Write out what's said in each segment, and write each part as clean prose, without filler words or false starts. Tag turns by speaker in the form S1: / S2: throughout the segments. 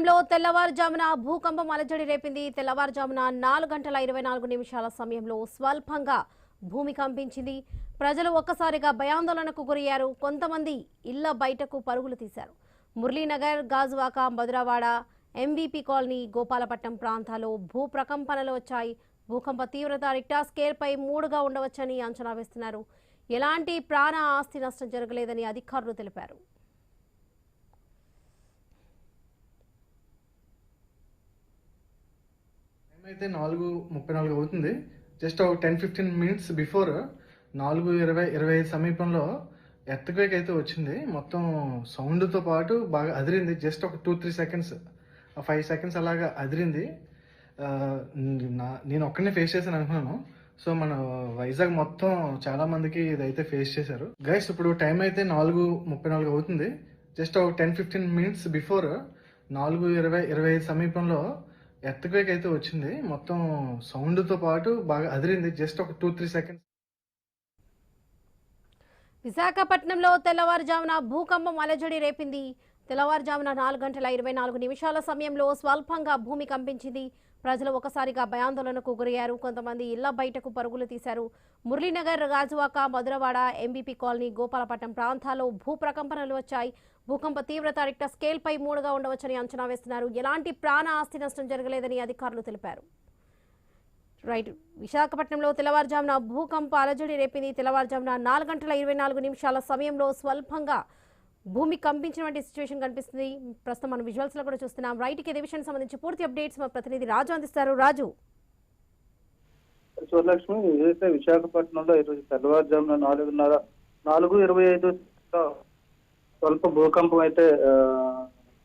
S1: విశాఖపట్నంలో తెల్లవారుజామున భూకంపం అలజడి రేపింది. తెల్లవారుజామున 4:24 సమయంలో స్వల్పంగా భూమి కంపించింది. ప్రజలు ఒక్కసారిగా భయాందోళనకు గురయ్యారు. కొంతమంది ఇళ్ల బయటకు పరుగులు తీశారు. మురళీనగర్, గాజువాక, మధురవాడ, ఎంవీపీ కాలనీ, గోపాలపట్నం ప్రాంతాల్లో భూ ప్రకంపనలు వచ్చాయి. భూకంప తీవ్రత రిక్టర్ స్కేల్పై 3గా ఉండవచ్చని అంచనా వేస్తున్నారు. ఎలాంటి ప్రాణ ఆస్తి నష్టం జరగలేదని అధికారులు తెలిపారు.
S2: అయితే 4:34 అవుతుంది. జస్ట్ ఒక 10-15 మినిట్స్ బిఫోర్ 4:20-25 సమీపంలో ఎర్త్క్వేక్ అయితే వచ్చింది. మొత్తం సౌండ్తో పాటు బాగా అదిరింది. జస్ట్ ఒక 2-3 సెకండ్స్, 5 సెకండ్స్ అలాగా అదిరింది. నేను ఒక్కనే ఫేస్ చేశాను అనుకున్నాను. సో మన వైజాగ్ మొత్తం చాలా మందికి ఇదైతే ఫేస్ చేశారు. గైస్ ఇప్పుడు టైం అయితే 4:34 అవుతుంది. జస్ట్ ఒక 10-15 మినిట్స్ బిఫోర్ 4:20-25 సమీపంలో ఎర్త్క్వేక్ అయితే వచ్చింది. మొత్తం సౌండ్తో పాటు బాగా అదిరింది. జస్ట్ ఒక 2-3 సెకండ్స్.
S1: విశాఖపట్నంలో తెల్లవారుజామున భూకంపం అలజడి రేపింది. తెల్లవారుజామున 4:24 సమయంలో స్వల్పంగా భూమి కంపించింది. ప్రజలు ఒకసారిగా భయాందోళనకు గురయ్యారు. కొంతమంది ఇళ్ల బయటకు పరుగులు తీశారు. మురళీనగర్, గాజువాక, మధురవాడ, ఎంబీపీ కాలనీ, గోపాలపట్నం ప్రాంతాల్లో భూ ప్రకంపనలు వచ్చాయి. భూకంప తీవ్రత రిక్టర్ స్కేల్పై 3గా ఉండవచ్చని అంచనా వేస్తున్నారు. ఎలాంటి ప్రాణ ఆస్తి నష్టం జరగలేదని అధికారులు తెలిపారు. రైట్, విశాఖపట్నంలో తెల్లవారుజామున భూకంప అలజడి రేపింది. తెల్లవారుజామున 4:24 సమయంలో స్వల్పంగా భూమి కంపించినటువంటి సిచ్యువేషన్ కనిపిస్తుంది. ప్రస్తుతం మనం విజువల్స్ లో కూడా చూస్తున్నాం. రైట్, ఇదే విషయానికి సంబంధించి పూర్తి అప్డేట్స్ మా ప్రతినిధి రాజు అందిస్తారు. రాజు.
S3: శివలక్ష్మి, ఏదైతే విశాఖపట్నంలో ఈరోజు తెల్లవారుజామున 4:25 స్వల్ప భూకంపం అయితే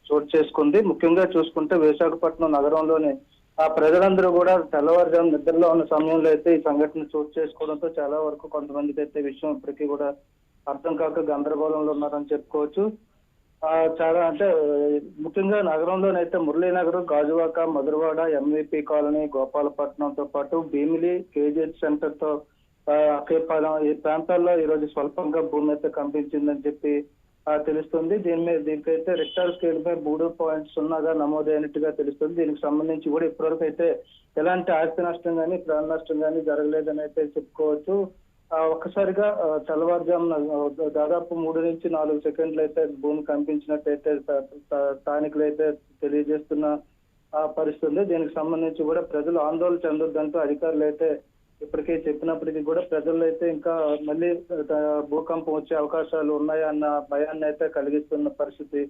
S3: చోటు చేసుకుంది. ముఖ్యంగా చూసుకుంటే విశాఖపట్నం నగరంలోని ఆ ప్రజలందరూ కూడా తెల్లవారుజాము నిద్రలో ఉన్న సమయంలో అయితే ఈ సంఘటన చోటు చేసుకోవడంతో చాలా వరకు కొంతమందికి అయితే విషయం ఇప్పటికీ కూడా అర్థం కాక గందరగోళంలో ఉన్నారని చెప్పుకోవచ్చు. చాలా అంటే ముఖ్యంగా నగరంలోనైతే మురళీనగర్, గాజువాక, మధురవాడ, ఎంవీపీ కాలనీ, గోపాలపట్నంతో పాటు భీమిలి, కేజీహెచ్ సెంటర్ తో అకేపాలెం ఈ ప్రాంతాల్లో ఈరోజు స్వల్పంగా భూమి అయితే కంపించిందని చెప్పి తెలుస్తుంది. దీనికైతే రిక్టర్ స్కేల్ పై 3.0గా నమోదైనట్టుగా తెలుస్తుంది. దీనికి సంబంధించి కూడా ఇప్పటివరకు అయితే ఎలాంటి ఆస్తి నష్టం కానీ ప్రాణ నష్టం కానీ జరగలేదని అయితే చెప్పుకోవచ్చు. ఒక్కసారిగా తెల్లవారుజామున దాదాపు 3 నుంచి 4 సెకండ్లు అయితే భూమి కంపించినట్టయితే స్థానికులు అయితే తెలియజేస్తున్న పరిస్థితి ఉంది. దీనికి సంబంధించి కూడా ప్రజలు ఆందోళన చెందొద్దంటూ అధికారులు అయితే ఇప్పటికే చెప్పినప్పటికీ కూడా ప్రజల్లో అయితే ఇంకా మళ్ళీ భూకంపం వచ్చే అవకాశాలు ఉన్నాయా అన్న భయాన్ని అయితే కలిగిస్తున్న పరిస్థితి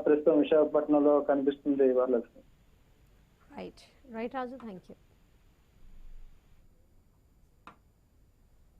S3: ప్రస్తుతం విశాఖపట్నంలో కనిపిస్తుంది. వాళ్ళకి
S1: రైట్ రాజు, థ్యాంక్ యూ.